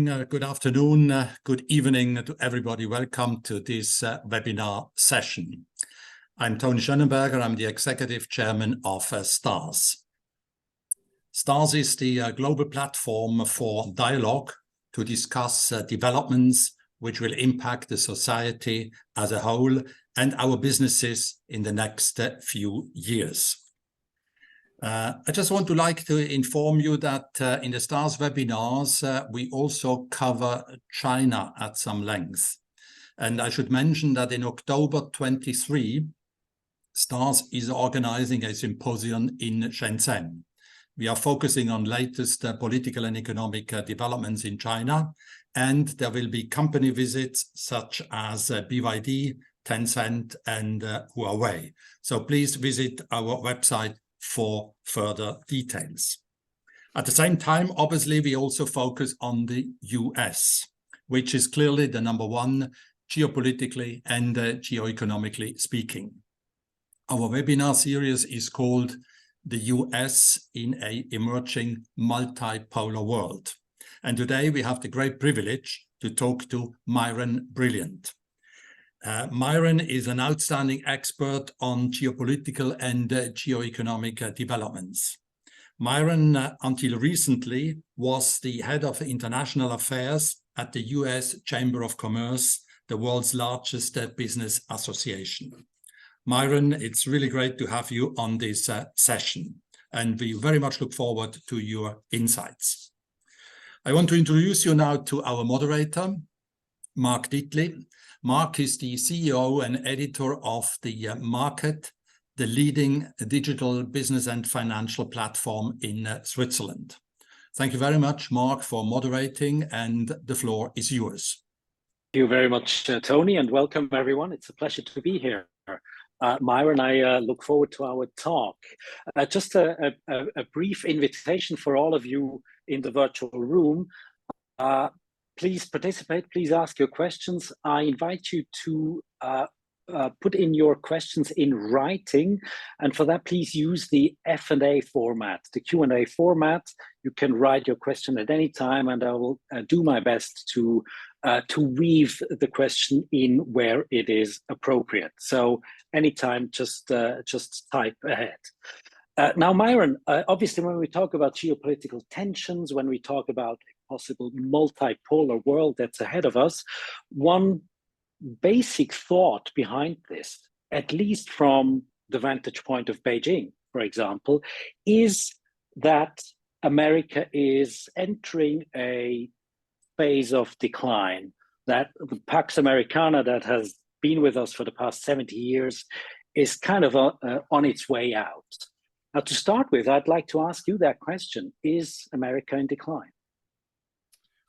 morning, good afternoon, good evening to everybody. Welcome to this webinar session. I'm Tony Schönenberger. I'm the Executive Chairman of STARS. STARS is the global platform for dialogue to discuss developments which will impact the society as a whole and our businesses in the next few years. I just want to inform you that in the STARS webinars, we also cover China at some length. And I should mention that in October 23, STARS is organizing a symposium in Shenzhen. We are focusing on latest political and economic developments in China, and there will be company visits such as BYD, Tencent, and Huawei. So please visit our website for further details. At the same time, obviously, we also focus on the US, which is clearly the number one geopolitically and geoeconomically speaking. Our webinar series is called The US in an Emerging Multipolar World. And today we have the great privilege to talk to Myron BRILLIANT. Myron is an outstanding expert on geopolitical and geoeconomic developments. Myron, until recently, was the head of international affairs at the US Chamber of Commerce, the world's largest business association. Myron, it's really great to have you on this session, and we very much look forward to your insights. I want to introduce you now to our moderator, Mark DITTLI. Mark is the CEO and editor of The Market, the leading digital business and financial platform in Switzerland. Thank you very much, Mark, for moderating, and the floor is yours. Thank you very much, Tony, and welcome everyone. It's a pleasure to be here. Myron, I look forward to our talk. Just a brief invitation for all of you in the virtual room. Please participate, please ask your questions. I invite you to put in your questions in writing, and for that, please use the F&A format, the Q&A format. You can write your question at any time, and I will do my best to weave the question in where it is appropriate. So anytime, just type ahead. Now, Myron, obviously, when we talk about geopolitical tensions, when we talk about possible multipolar world that's ahead of us, one basic thought behind this, at least from the vantage point of Beijing, for example, is that America is entering a phase of decline, that the Pax Americana that has been with us for the past 70 years is kind of on its way out. Now, to start with, I'd like to ask you that question: is America in decline?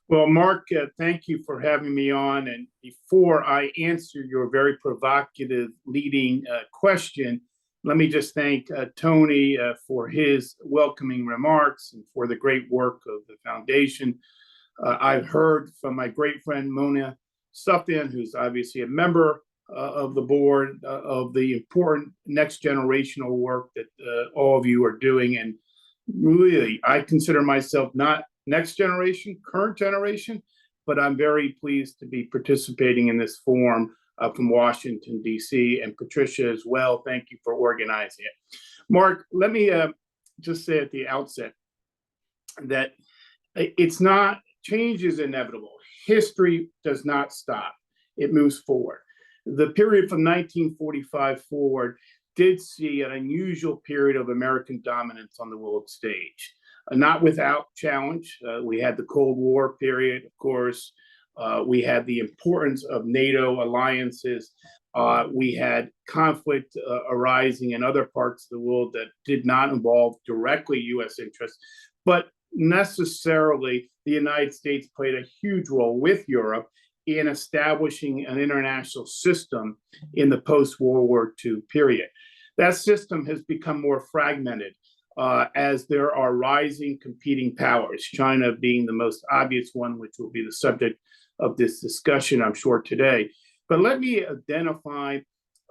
Well, Mark, thank you for having me on. And before I answer your very provocative leading question, let me just thank Tony for his welcoming remarks and for the great work of the foundation. I've heard from my great friend Mona Sufyan, who's obviously a member of the board, of the important next generational work that all of you are doing. And really, I consider myself not next generation, current generation, but I'm very pleased to be participating in this forum from Washington, D.C., and Patricia as well. Thank you for organizing it. Mark, let me just say at the outset that change is inevitable. History does not stop. It moves forward. The period from 1945 forward did see an unusual period of American dominance on the world stage. Not without challenge. We had the Cold War period, of course. We had the importance of NATO alliances. We had conflict arising in other parts of the world that did not involve directly U.S. interests, but necessarily the United States played a huge role with Europe in establishing an international system in the post-World War II period. That system has become more fragmented as there are rising competing powers, China being the most obvious one, which will be the subject of this discussion, I'm sure, today. But let me identify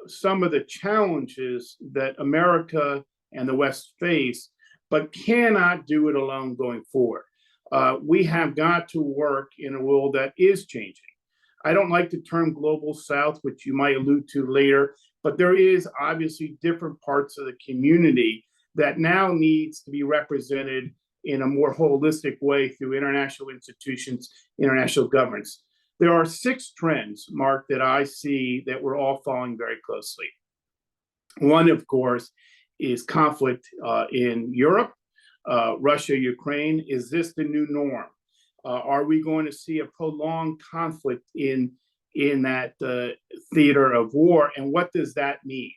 some of the challenges that America and the West face, but cannot do it alone going forward. We have got to work in a world that is changing. I don't like the term global south, which you might allude to later, but there is obviously different parts of the community that now needs to be represented in a more holistic way through international institutions, international governance. There are 6 trends, Mark, that I see that we're all following very closely. One, of course, is conflict in Europe, Russia, Ukraine. Is this the new norm? Are we going to see a prolonged conflict in that theater of war? And what does that mean?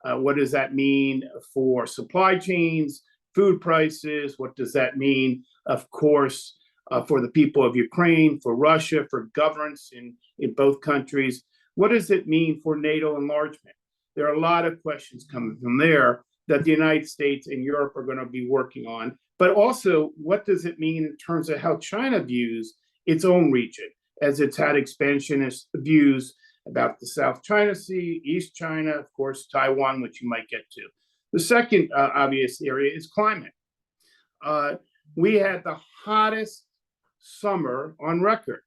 What does that mean for supply chains, food prices? What does that mean, of course, for the people of Ukraine, for Russia, for governance in both countries? What does it mean for NATO enlargement? There are a lot of questions coming from there that the United States and Europe are going to be working on. But also, what does it mean in terms of how China views its own region, as it's had expansionist views about the South China Sea, East China, of course, Taiwan, which you might get to. The second obvious area is climate. We had the hottest summer on record.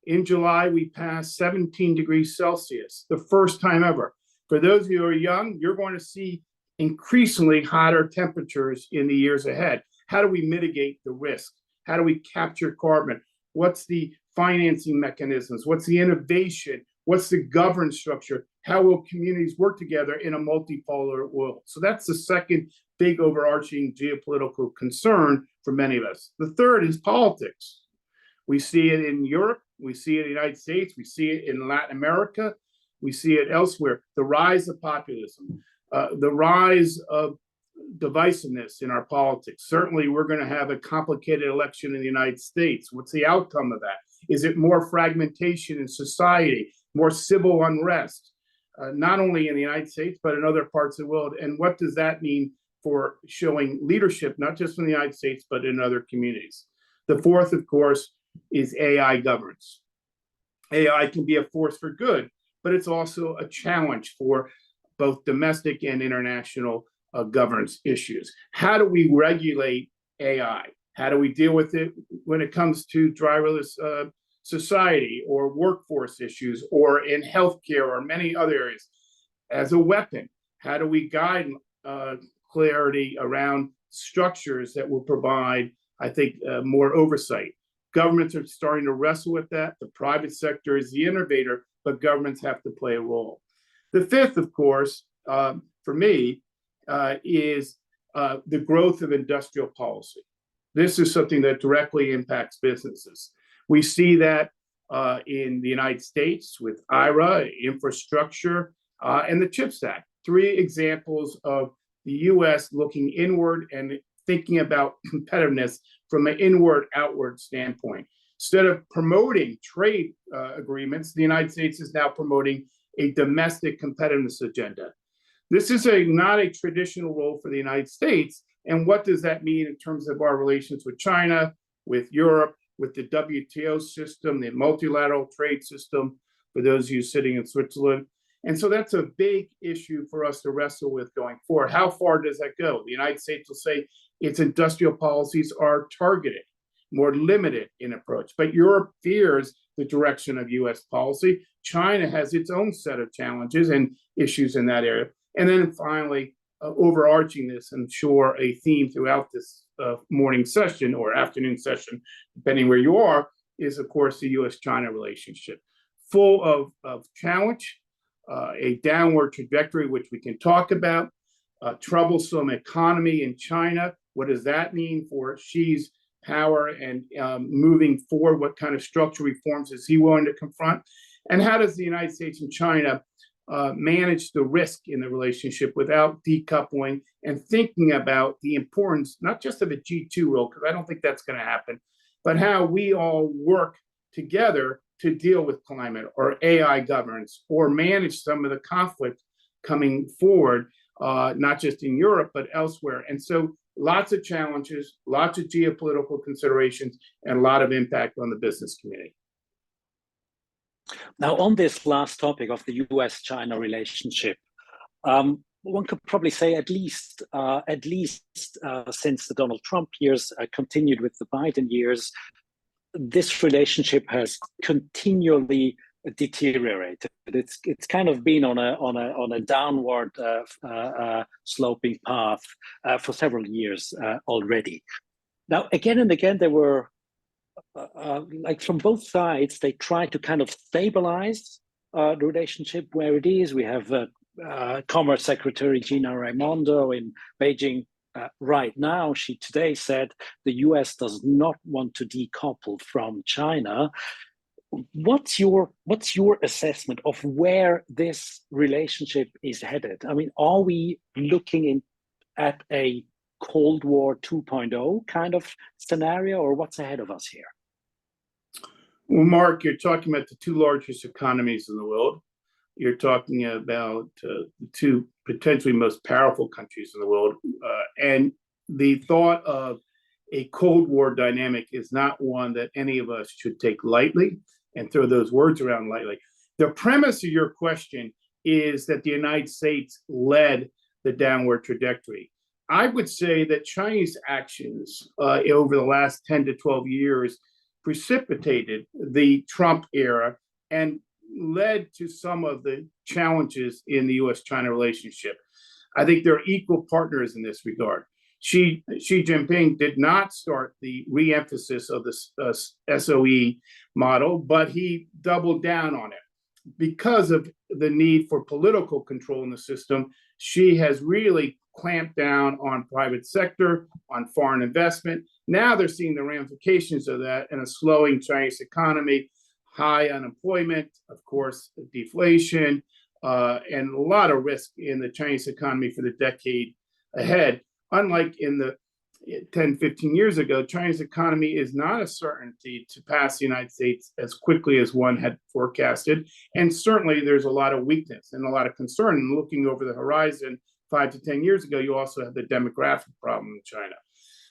In July, we passed 17 degrees Celsius, the first time ever. For those of you who are young, you're going to see increasingly hotter temperatures in the years ahead. How do we mitigate the risk? How do we capture carbon? What's the financing mechanisms? What's the innovation? What's the governance structure? How will communities work together in a multipolar world? So that's the second big overarching geopolitical concern for many of us. The third is politics. We see it in Europe. We see it in the United States. We see it in Latin America. We see it elsewhere. The rise of populism, the rise of divisiveness in our politics. Certainly, we're going to have a complicated election in the United States. What's the outcome of that? Is it more fragmentation in society, more civil unrest, not only in the United States, but in other parts of the world? And what does that mean for showing leadership, not just in the United States, but in other communities? The fourth, of course, is AI governance. AI can be a force for good, but it's also a challenge for both domestic and international governance issues. How do we regulate AI? How do we deal with it when it comes to driverless society or workforce issues or in healthcare or many other areas? As a weapon, how do we guide clarity around structures that will provide, I think, more oversight? Governments are starting to wrestle with that. The private sector is the innovator, but governments have to play a role. The fifth, of course, for me, is the growth of industrial policy. This is something that directly impacts businesses. We see that in the United States with IRA, infrastructure, and the CHIPS Act. 3 examples of the U.S. looking inward and thinking about competitiveness from an inward-outward standpoint. Instead of promoting trade agreements, the United States is now promoting a domestic competitiveness agenda. This is not a traditional role for the United States. And what does that mean in terms of our relations with China, with Europe, with the WTO system, the multilateral trade system, for those of you sitting in Switzerland? And so that's a big issue for us to wrestle with going forward. How far does that go? The United States will say its industrial policies are targeted, more limited in approach. But Europe fears the direction of U.S. policy. China has its own set of challenges and issues in that area. And then finally, overarching this, I'm sure a theme throughout this morning session or afternoon session, depending where you are, is, of course, the U.S.-China relationship. Full of challenge, a downward trajectory, which we can talk about, a troublesome economy in China. What does that mean for Xi's power and moving forward? What kind of structural reforms is he willing to confront? And how does the United States and China manage the risk in the relationship without decoupling and thinking about the importance, not just of a G2 role, because I don't think that's going to happen, but how we all work together to deal with climate or AI governance or manage some of the conflict coming forward, not just in Europe, but elsewhere. And so lots of challenges, lots of geopolitical considerations, and a lot of impact on the business community. Now, on this last topic of the US-China relationship, one could probably say at least since the Donald Trump years continued with the Biden years, this relationship has continually deteriorated. It's kind of been on a downward sloping path for several years already. Now, again and again, there were like from both sides, they tried to kind of stabilize the relationship where it is. We have Commerce Secretary Gina Raimondo in Beijing right now. She today said the US does not want to decouple from China. What's your assessment of where this relationship is headed? I mean, are we looking at a Cold War 2.0 kind of scenario, or what's ahead of us here? Well, Mark, you're talking about the two largest economies in the world. You're talking about the two potentially most powerful countries in the world. And the thought of a Cold War dynamic is not one that any of us should take lightly and throw those words around lightly. The premise of your question is that the United States led the downward trajectory. I would say that Chinese actions over the last 10 to 12 years precipitated the Trump era and led to some of the challenges in the US-China relationship. I think they're equal partners in this regard. Xi Jinping did not start the re-emphasis of the SOE model, but he doubled down on it. Because of the need for political control in the system, Xi has really clamped down on private sector, on foreign investment. Now they're seeing the ramifications of that in a slowing Chinese economy, high unemployment, of course, deflation, and a lot of risk in the Chinese economy for the decade ahead. Unlike in the 10, 15 years ago, China's economy is not a certainty to pass the United States as quickly as one had forecasted. And certainly there's a lot of weakness and a lot of concern. And looking over the horizon 5 to 10 years ago, you also have the demographic problem in China.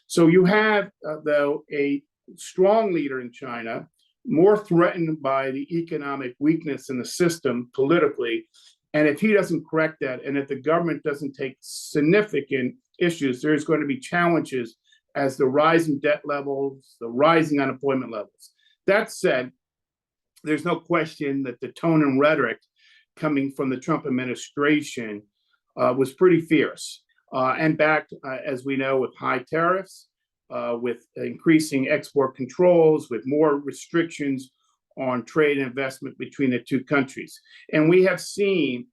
So you have, though, a strong leader in China, more threatened by the economic weakness in the system politically. And if he doesn't correct that, and if the government doesn't take significant issues, there's going to be challenges as the rising debt levels, the rising unemployment levels. That said, there's no question that the tone and rhetoric coming from the Trump administration was pretty fierce and backed, as we know, with high tariffs, with increasing export controls, with more restrictions on trade and investment between the two countries. And we have seen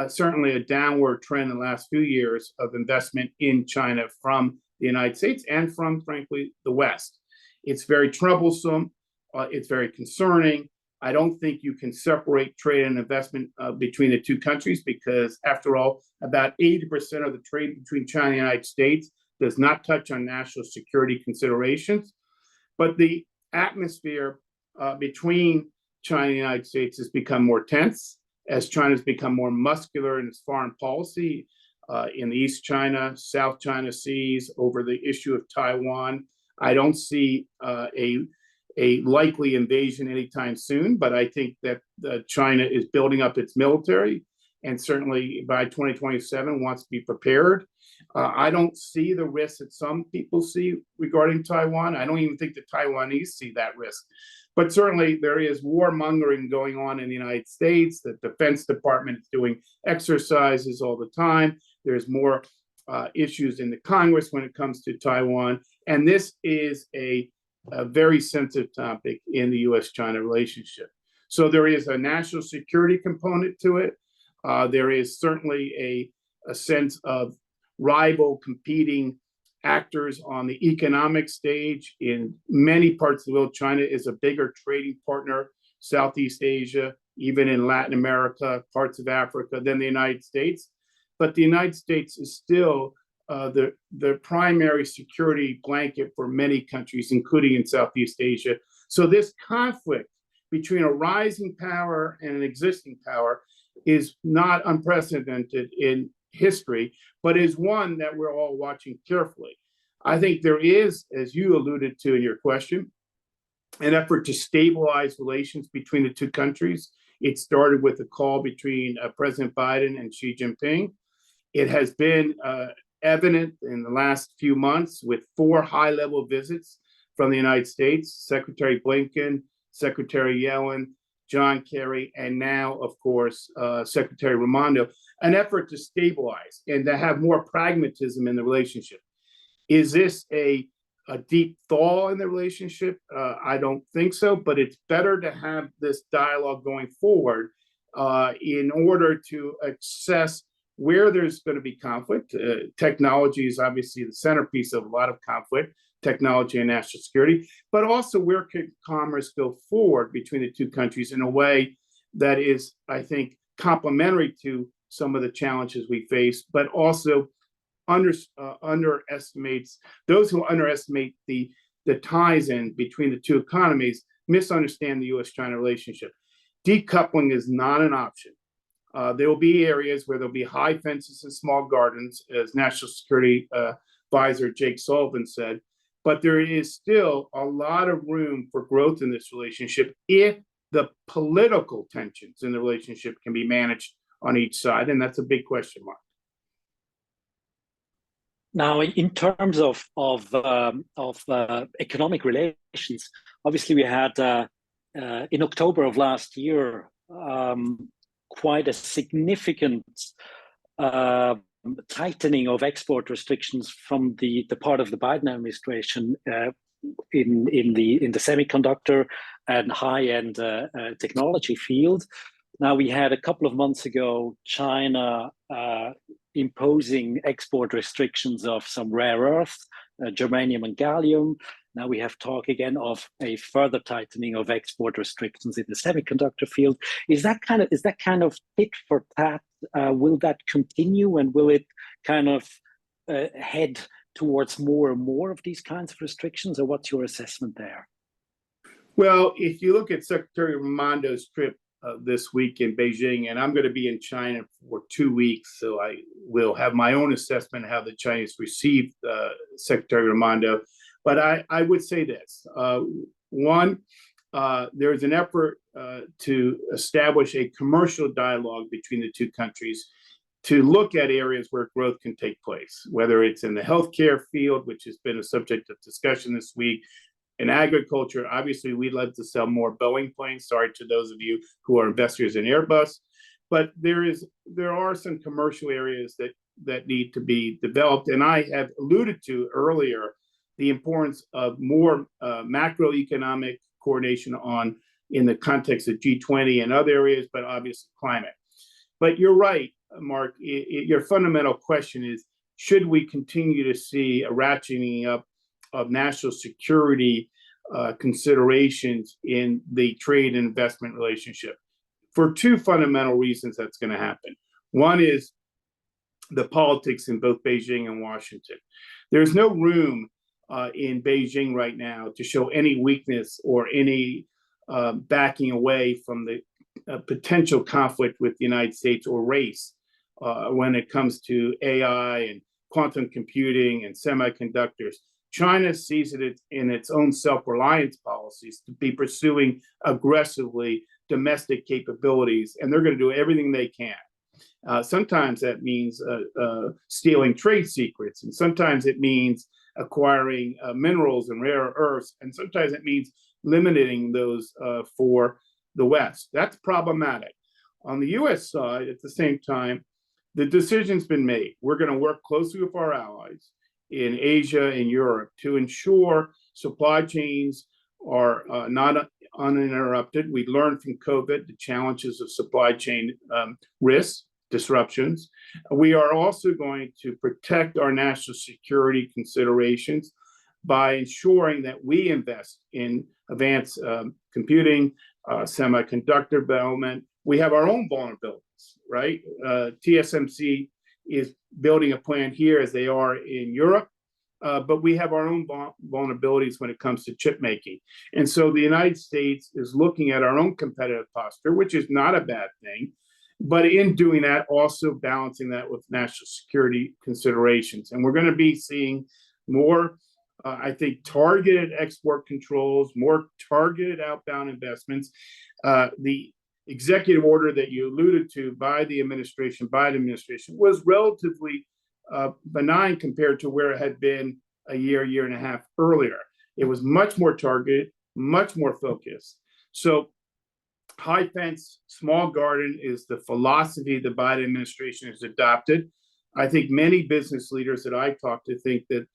certainly a downward trend in the last few years of investment in China from the United States and from, frankly, the West. It's very troublesome. It's very concerning. I don't think you can separate trade and investment between the two countries because, after all, about 80% of the trade between China and the United States does not touch on national security considerations. But the atmosphere between China and the United States has become more tense as China's become more muscular in its foreign policy in the East China, South China Seas, over the issue of Taiwan. I don't see a likely invasion anytime soon, but I think that China is building up its military and certainly by 2027 wants to be prepared. I don't see the risk that some people see regarding Taiwan. I don't even think the Taiwanese see that risk. But certainly there is warmongering going on in the United States. The Defense Department is doing exercises all the time. There's more issues in the Congress when it comes to Taiwan. And this is a very sensitive topic in the US-China relationship. So there is a national security component to it. There is certainly a sense of rival competing actors on the economic stage. In many parts of the world, China is a bigger trading partner, Southeast Asia, even in Latin America, parts of Africa, than the United States. But the United States is still the primary security blanket for many countries, including in Southeast Asia. So this conflict between a rising power and an existing power is not unprecedented in history, but is one that we're all watching carefully. I think there is, as you alluded to in your question, an effort to stabilize relations between the two countries. It started with a call between President Biden and Xi Jinping. It has been evident in the last few months with 4 high-level visits from the United States, Secretary Blinken, Secretary Yellen, John Kerry, and now, of course, Secretary Raimondo, an effort to stabilize and to have more pragmatism in the relationship. Is this a deep thaw in the relationship? I don't think so, but it's better to have this dialogue going forward in order to assess where there's going to be conflict. Technology is obviously the centerpiece of a lot of conflict, technology and national security, but also where could commerce go forward between the two countries in a way that is, I think, complementary to some of the challenges we face, but also underestimates those who underestimate the ties in between the two economies, misunderstand the US-China relationship. Decoupling is not an option. There will be areas where there'll be high fences and small gardens, as National Security Advisor Jake Sullivan said, but there is still a lot of room for growth in this relationship if the political tensions in the relationship can be managed on each side, and that's a big question mark. Now, in terms of economic relations, obviously we had in October of last year quite a significant tightening of export restrictions from the part of the Biden administration in the semiconductor and high-end technology field. Now, we had a couple of months ago China imposing export restrictions of some rare earths, germanium and gallium. Now we have talk again of a further tightening of export restrictions in the semiconductor field. Is that kind of tit for tat? Will that continue, and will it kind of head towards more and more of these kinds of restrictions, or what's your assessment there? Well, if you look at Secretary Raimondo's trip this week in Beijing, and I'm going to be in China for 2 weeks, so I will have my own assessment of how the Chinese received Secretary Raimondo. But I would say this. One, there is an effort to establish a commercial dialogue between the two countries to look at areas where growth can take place, whether it's in the healthcare field, which has been a subject of discussion this week, in agriculture. Obviously, we'd love to sell more Boeing planes. Sorry to those of you who are investors in Airbus. But there are some commercial areas that need to be developed. And I have alluded to earlier the importance of more macroeconomic coordination in the context of G20 and other areas, but obviously climate. But you're right, Mark. Your fundamental question is, should we continue to see a ratcheting up of national security considerations in the trade and investment relationship? For 2 fundamental reasons that's going to happen. One is the politics in both Beijing and Washington. There's no room in Beijing right now to show any weakness or any backing away from the potential conflict with the United States or race when it comes to AI and quantum computing and semiconductors. China sees it in its own self-reliance policies to be pursuing aggressively domestic capabilities, and they're going to do everything they can. Sometimes that means stealing trade secrets, and sometimes it means acquiring minerals and rare earths, and sometimes it means limiting those for the West. That's problematic. On the U.S. side, at the same time, the decision's been made. We're going to work closely with our allies in Asia and Europe to ensure supply chains are not uninterrupted. We learned from COVID the challenges of supply chain risks, disruptions. We are also going to protect our national security considerations by ensuring that we invest in advanced computing, semiconductor development. We have our own vulnerabilities, right? TSMC is building a plant here as they are in Europe, but we have our own vulnerabilities when it comes to chip making. And so the United States is looking at our own competitive posture, which is not a bad thing, but in doing that, also balancing that with national security considerations. And we're going to be seeing more, I think, targeted export controls, more targeted outbound investments. The executive order that you alluded to by the Biden administration, was relatively benign compared to where it had been a year and a half earlier. It was much more targeted, much more focused. So high fence, small garden is the philosophy the Biden administration has adopted. I think many business leaders that I talk to think that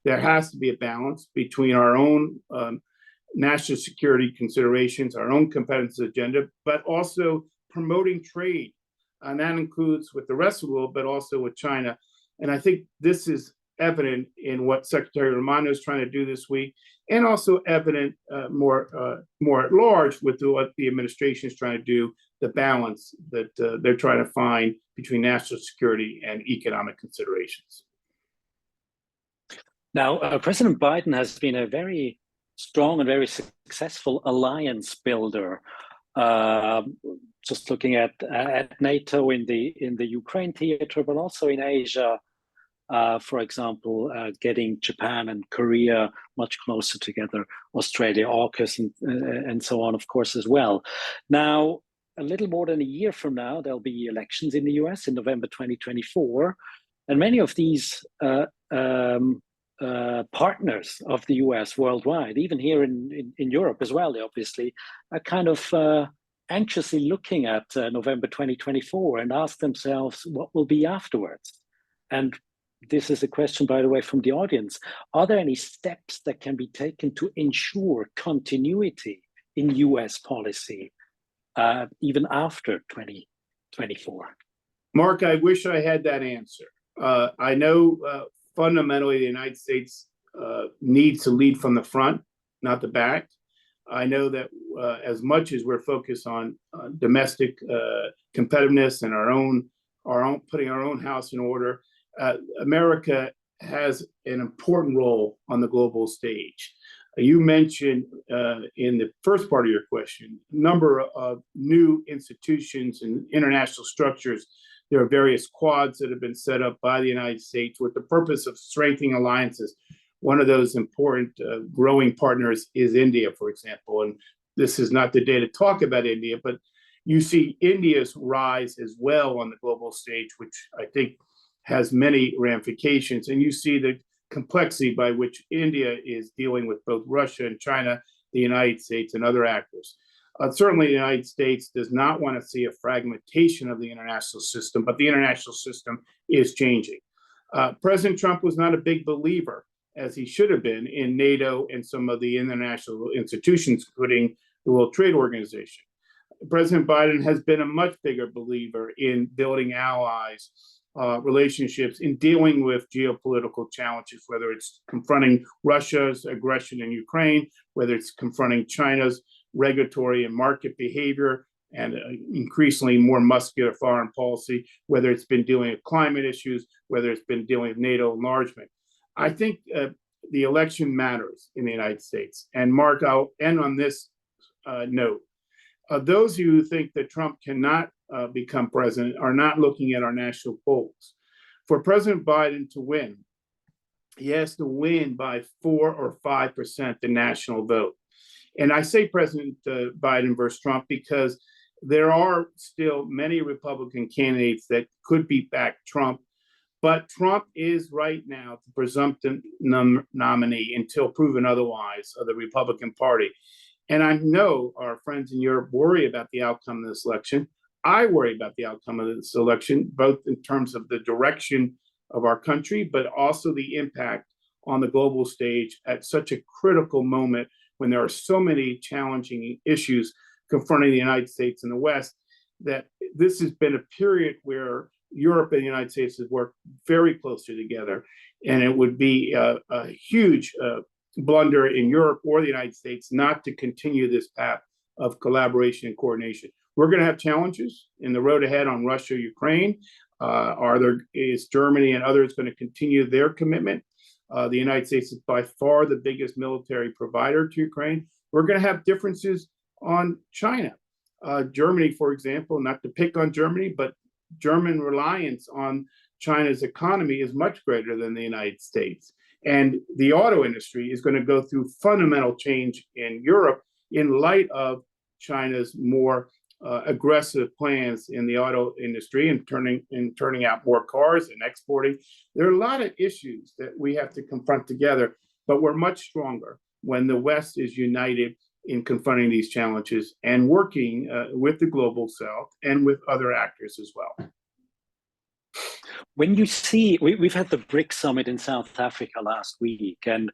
there has to be a balance between our own national security considerations, our own competitiveness agenda, but also promoting trade. And that includes with the rest of the world, but also with China. And I think this is evident in what Secretary Romano is trying to do this week, and also evident more at large with what the administration is trying to do, the balance that they're trying to find between national security and economic considerations. Now, President Biden has been a very strong and very successful alliance builder. Just looking at NATO in the Ukraine theater, but also in Asia. For example, getting Japan and Korea much closer together, Australia, AUKUS, and so on, of course, as well. Now, a little more than a year from now, there'll be elections in the US in November 2024. And many of these partners of the US worldwide, even here in Europe as well, obviously, are kind of anxiously looking at November 2024 and ask themselves what will be afterwards. And this is a question, by the way, from the audience. Are there any steps that can be taken to ensure continuity in US policy, even after 2024? Mark, I wish I had that answer. I know fundamentally the United States needs to lead from the front, not the back. I know that as much as we're focused on domestic competitiveness and our own putting our own house in order, America has an important role on the global stage. You mentioned in the first part of your question, a number of new institutions and international structures. There are various quads that have been set up by the United States with the purpose of strengthening alliances. One of those important growing partners is India, for example. And this is not the day to talk about India, but you see India's rise as well on the global stage, which I think has many ramifications. And you see the complexity by which India is dealing with both Russia and China, the United States, and other actors. Certainly, the United States does not want to see a fragmentation of the international system, but the international system is changing. President Trump was not a big believer, as he should have been, in NATO and some of the international institutions, including the World Trade Organization. President Biden has been a much bigger believer in building allies, relationships, in dealing with geopolitical challenges, whether it's confronting Russia's aggression in Ukraine, whether it's confronting China's regulatory and market behavior, and increasingly more muscular foreign policy, whether it's been dealing with climate issues, whether it's been dealing with NATO enlargement. I think the election matters in the United States. And Mark, I'll end on this note. Those of you who think that Trump cannot become president are not looking at our national polls. For President Biden to win, he has to win by 4 or 5% the national vote. And I say President Biden versus Trump because there are still many Republican candidates that could beat back Trump, but Trump is right now the presumptive nominee until proven otherwise of the Republican Party. And I know our friends in Europe worry about the outcome of this election. I worry about the outcome of this election, both in terms of the direction of our country, but also the impact on the global stage at such a critical moment when there are so many challenging issues confronting the United States and the West, that this has been a period where Europe and the United States have worked very closely together. And it would be a huge blunder in Europe or the United States not to continue this path of collaboration and coordination. We're going to have challenges in the road ahead on Russia, Ukraine. Is Germany and others going to continue their commitment? The United States is by far the biggest military provider to Ukraine. We're going to have differences on China. Germany, for example, not to pick on Germany, but German reliance on China's economy is much greater than the United States. And the auto industry is going to go through fundamental change in Europe in light of China's more aggressive plans in the auto industry and turning out more cars and exporting. There are a lot of issues that we have to confront together, but we're much stronger when the West is united in confronting these challenges and working with the global South and with other actors as well. When you see, we've had the BRICS summit in South Africa last week, and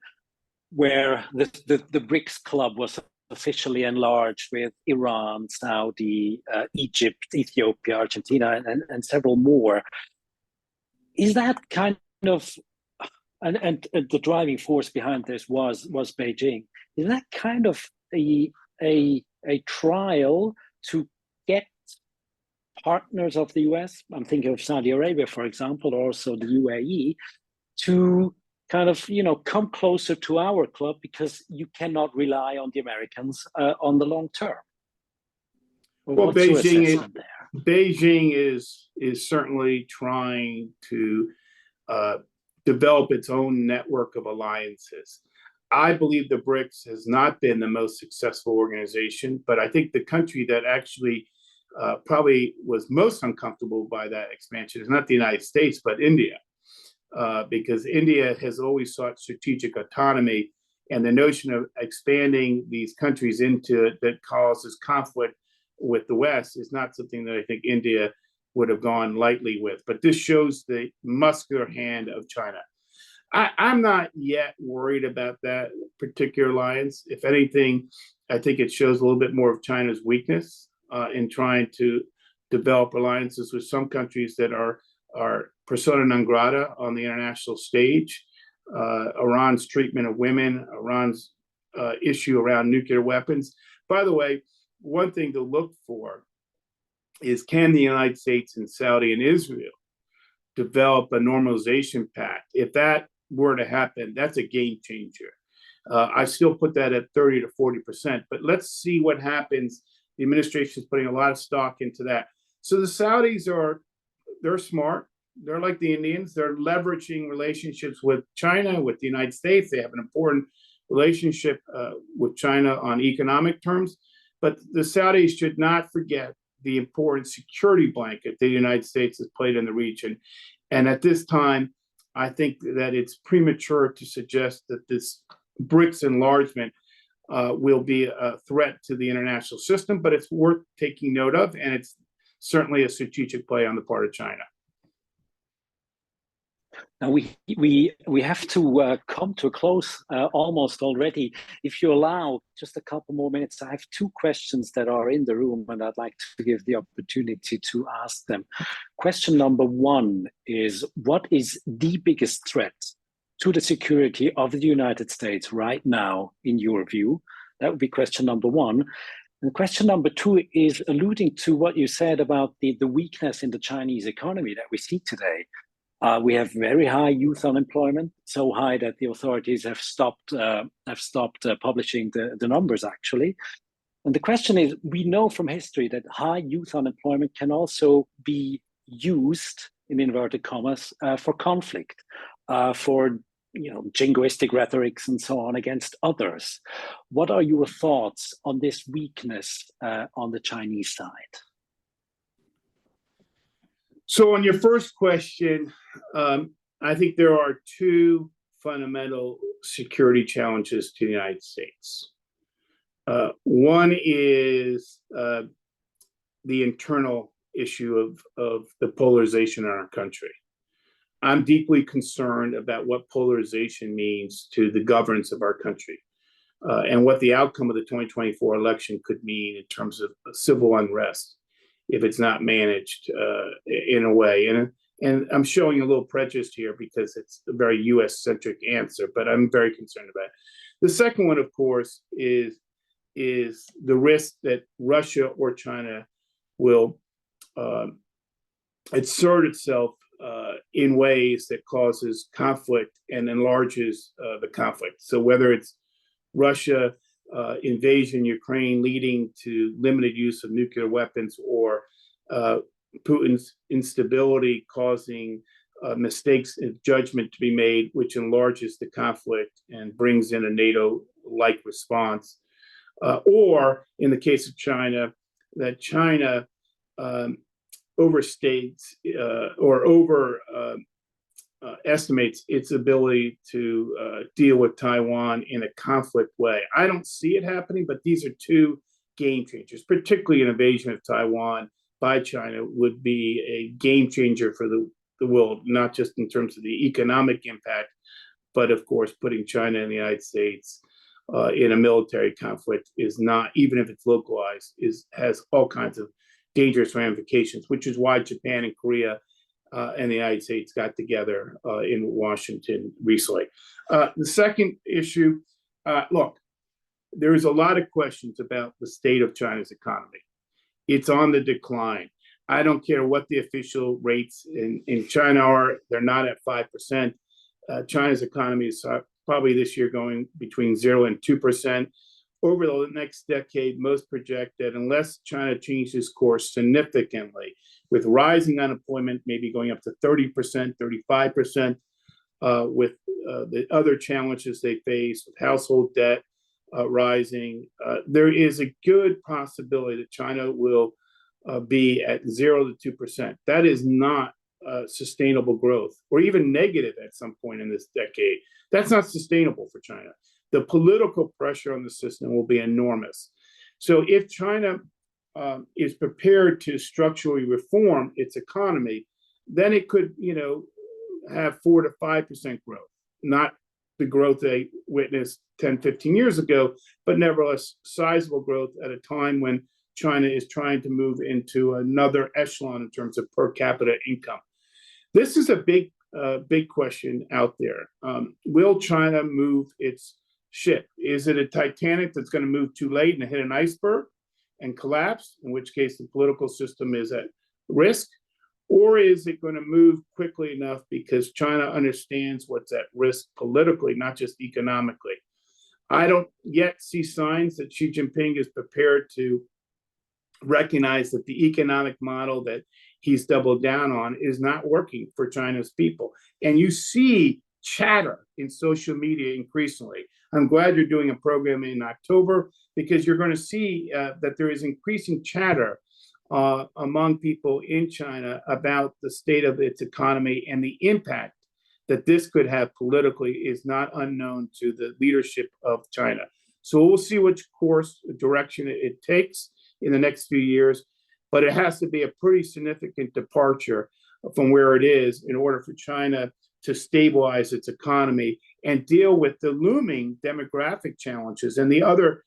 where the BRICS club was officially enlarged with Iran, Saudi, Egypt, Ethiopia, Argentina, and several more. Is that kind of, and the driving force behind this was Beijing. Is that kind of a trial to get partners of the US, I'm thinking of Saudi Arabia, for example, or also the UAE, to kind of, come closer to our club, because you cannot rely on the Americans on the long term? Well, Beijing is certainly trying to develop its own network of alliances. I believe the BRICS has not been the most successful organization, but I think the country that actually probably was most uncomfortable by that expansion is not the United States, but India, because India has always sought strategic autonomy, and the notion of expanding these countries into it that causes conflict with the West is not something that I think India would have gone lightly with. But this shows the muscular hand of China. I'm not yet worried about that particular alliance. If anything, I think it shows a little bit more of China's weakness in trying to develop alliances with some countries that are persona non grata on the international stage. Iran's treatment of women, Iran's issue around nuclear weapons. By the way, one thing to look for is, can the United States and Saudi and Israel develop a normalization pact? If that were to happen, that's a game changer. I still put that at 30 to 40%, but let's see what happens. The administration is putting a lot of stock into that. So the Saudis they're smart. They're like the Indians. They're leveraging relationships with China, with the United States. They have an important relationship with China on economic terms. But the Saudis should not forget the important security blanket the United States has played in the region. And at this time, I think that it's premature to suggest that this BRICS enlargement will be a threat to the international system, but it's worth taking note of, and it's certainly a strategic play on the part of China. Now we have to come to a close almost already. If you allow just a couple more minutes, I have two questions that are in the room, and I'd like to give the opportunity to ask them. Question number one is, what is the biggest threat to the security of the United States right now, in your view? That would be question number one. And question number two is alluding to what you said about the weakness in the Chinese economy that we see today. We have very high youth unemployment, so high that the authorities have stopped publishing the numbers, actually. And the question is, we know from history that high youth unemployment can also be used, in inverted commas, for conflict, for jingoistic rhetorics and so on against others. What are your thoughts on this weakness on the Chinese side? So on your first question, I think there are two fundamental security challenges to the United States. One is the internal issue of the polarization in our country. I'm deeply concerned about what polarization means to the governance of our country, and what the outcome of the 2024 election could mean in terms of civil unrest if it's not managed in a way. And I'm showing a little prejudice here because it's a very US-centric answer, but I'm very concerned about it. The second one, of course, is the risk that Russia or China will assert itself in ways that causes conflict and enlarges the conflict. So whether it's Russia invasion Ukraine leading to limited use of nuclear weapons, or Putin's instability causing mistakes in judgment to be made, which enlarges the conflict and brings in a NATO-like response, or in the case of China, that China overstates estimates its ability to deal with Taiwan in a conflict way. I don't see it happening, but these are two game changers. Particularly an invasion of Taiwan by China would be a game changer for the world, not just in terms of the economic impact, but of course, putting China and the United States in a military conflict is not, even if it's localized, has all kinds of dangerous ramifications, which is why Japan and Korea and the United States got together in Washington recently. The second issue, look, there's a lot of questions about the state of China's economy. It's on the decline. I don't care what the official rates in China are. They're not at 5%. China's economy is probably this year going between 0 and 2%. Over the next decade, most project that unless China changes course significantly, with rising unemployment maybe going up to 30%, 35%, with the other challenges they face, with household debt rising, there is a good possibility that China will be at 0 to 2%. That is not sustainable growth, or even negative at some point in this decade. That's not sustainable for China. The political pressure on the system will be enormous. So if China is prepared to structurally reform its economy, then it could, have 4 to 5% growth, not the growth they witnessed 10, 15 years ago, but nevertheless sizable growth at a time when China is trying to move into another echelon in terms of per capita income. This is a big question out there. Will China move its ship? Is it a Titanic that's going to move too late and hit an iceberg and collapse, in which case the political system is at risk? Or is it going to move quickly enough because China understands what's at risk politically, not just economically? I don't yet see signs that Xi Jinping is prepared to recognize that the economic model that he's doubled down on is not working for China's people. And you see chatter in social media increasingly. I'm glad you're doing a program in October, because you're going to see that there is increasing chatter among people in China about the state of its economy, and the impact that this could have politically is not unknown to the leadership of China. So we'll see which direction it takes in the next few years, but it has to be a pretty significant departure from where it is in order for China to stabilize its economy and deal with the looming demographic challenges and the other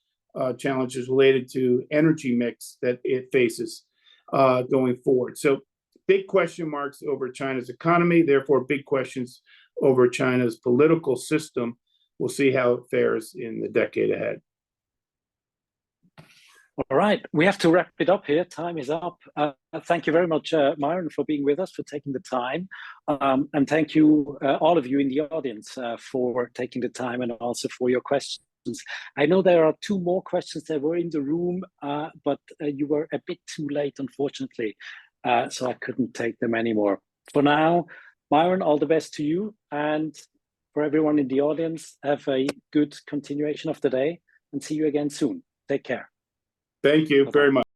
challenges related to energy mix that it faces going forward. So big question marks over China's economy, therefore big questions over China's political system. We'll see how it fares in the decade ahead. All right, we have to wrap it up here. Time is up. Thank you very much, Myron, for being with us, for taking the time. And thank you, all of you in the audience, for taking the time and also for your questions. I know there are 2 more questions that were in the room, but you were a bit too late, unfortunately, so I couldn't take them anymore. For now, Myron, all the best to you, and for everyone in the audience, have a good continuation of the day, and see you again soon. Take care. Thank you very much.